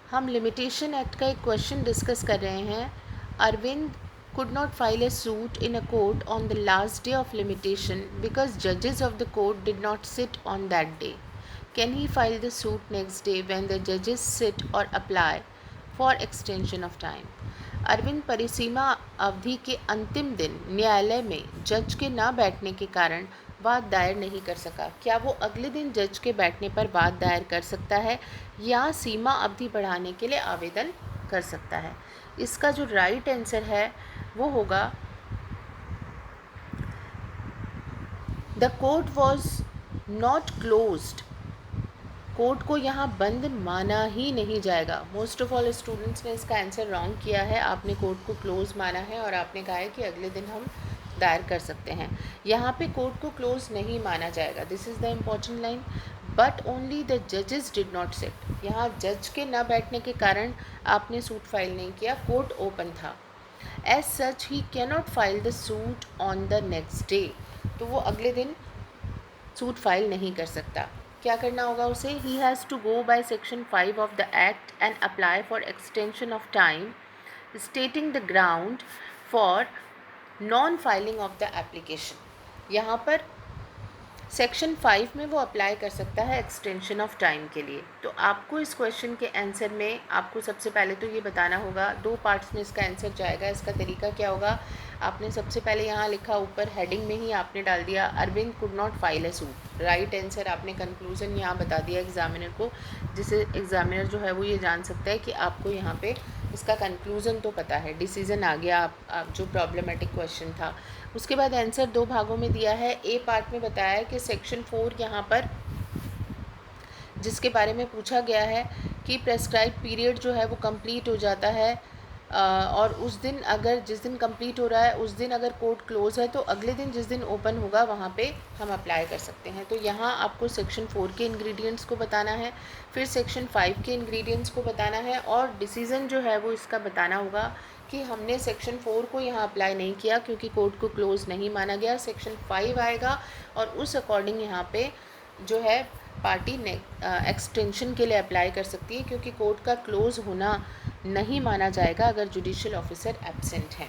हम limitation act का एक क्वेश्चन डिस्कस कर रहे हैं। Arvind could not file a suit in a court on the last day of limitation because judges of the court did not sit on that day. Can he file the suit next day when the judges sit or apply for extension of time? Arvind परिसीमा अवधि के अंतिम दिन न्यायालय में जज के न बैठने के कारण वाद दायर नहीं कर सका। क्या वो अगले दिन जज के बैठने पर वाद दायर कर सकता है या सीमा अवधि बढ़ाने के लिए आवेदन कर सकता है? इसका जो राइट आंसर है वो होगा the court was not closed. Court को यहाँ बंद माना ही नहीं जाएगा। मोस्ट ऑफ ऑल स्टूडेंट्स ने इसका आंसर रॉन्ग किया है। आपने कोर्ट को क्लोज माना है और आपने कहा है कि अगले दिन हम दायर कर सकते हैं। यहाँ पे कोर्ट को क्लोज नहीं माना जाएगा। This is the important line. But only the जजेस डिड नॉट सिट। यहाँ जज के न बैठने के कारण आपने सूट फाइल नहीं किया, कोर्ट ओपन था। As such he cannot file the suit on the next day. तो वो अगले दिन सूट फाइल नहीं कर सकता। क्या करना होगा उसे? He has to go by section 5 of the act and apply for extension of time stating the ground for non filing of the application. यहाँ पर सेक्शन 5 में वो अप्लाई कर सकता है एक्सटेंशन ऑफ टाइम के लिए। तो आपको इस क्वेश्चन के आंसर में आपको सबसे पहले तो ये बताना होगा, दो पार्ट्स में इसका आंसर जाएगा। इसका तरीका क्या होगा? आपने सबसे पहले यहाँ लिखा, ऊपर हेडिंग में ही आपने डाल दिया Arvind could not file a suit. Right answer आपने कंक्लूजन यहाँ बता दिया एग्जामिनर को, जिससे एग्जामिनर जो है वो ये जान सकता है कि आपको यहाँ पे इसका कंक्लूजन तो पता है, डिसीजन आ गया आप जो प्रॉब्लमेटिक क्वेश्चन था। उसके बाद आंसर दो भागों में दिया है। ए पार्ट में बताया है कि सेक्शन 4 यहाँ पर जिसके बारे में पूछा गया है कि प्रेस्क्राइब पीरियड जो है वो कंप्लीट हो जाता है और उस दिन अगर जिस दिन कंप्लीट हो रहा है उस दिन अगर कोर्ट क्लोज है तो अगले दिन जिस दिन ओपन होगा वहाँ पे हम अप्लाई कर सकते हैं। तो यहाँ आपको सेक्शन 4 के इंग्रेडिएंट्स को बताना है, फिर सेक्शन 5 के इंग्रेडिएंट्स को बताना है और डिसीज़न जो है वो इसका बताना होगा कि हमने सेक्शन 4 को यहाँ अप्लाई नहीं किया क्योंकि कोर्ट को क्लोज नहीं माना गया। सेक्शन 5 आएगा और उस अकॉर्डिंग यहाँ पे जो है पार्टी एक्सटेंशन के लिए अप्लाई कर सकती है क्योंकि कोर्ट का क्लोज होना नहीं माना जाएगा अगर जुडिशियल ऑफिसर एब्सेंट है।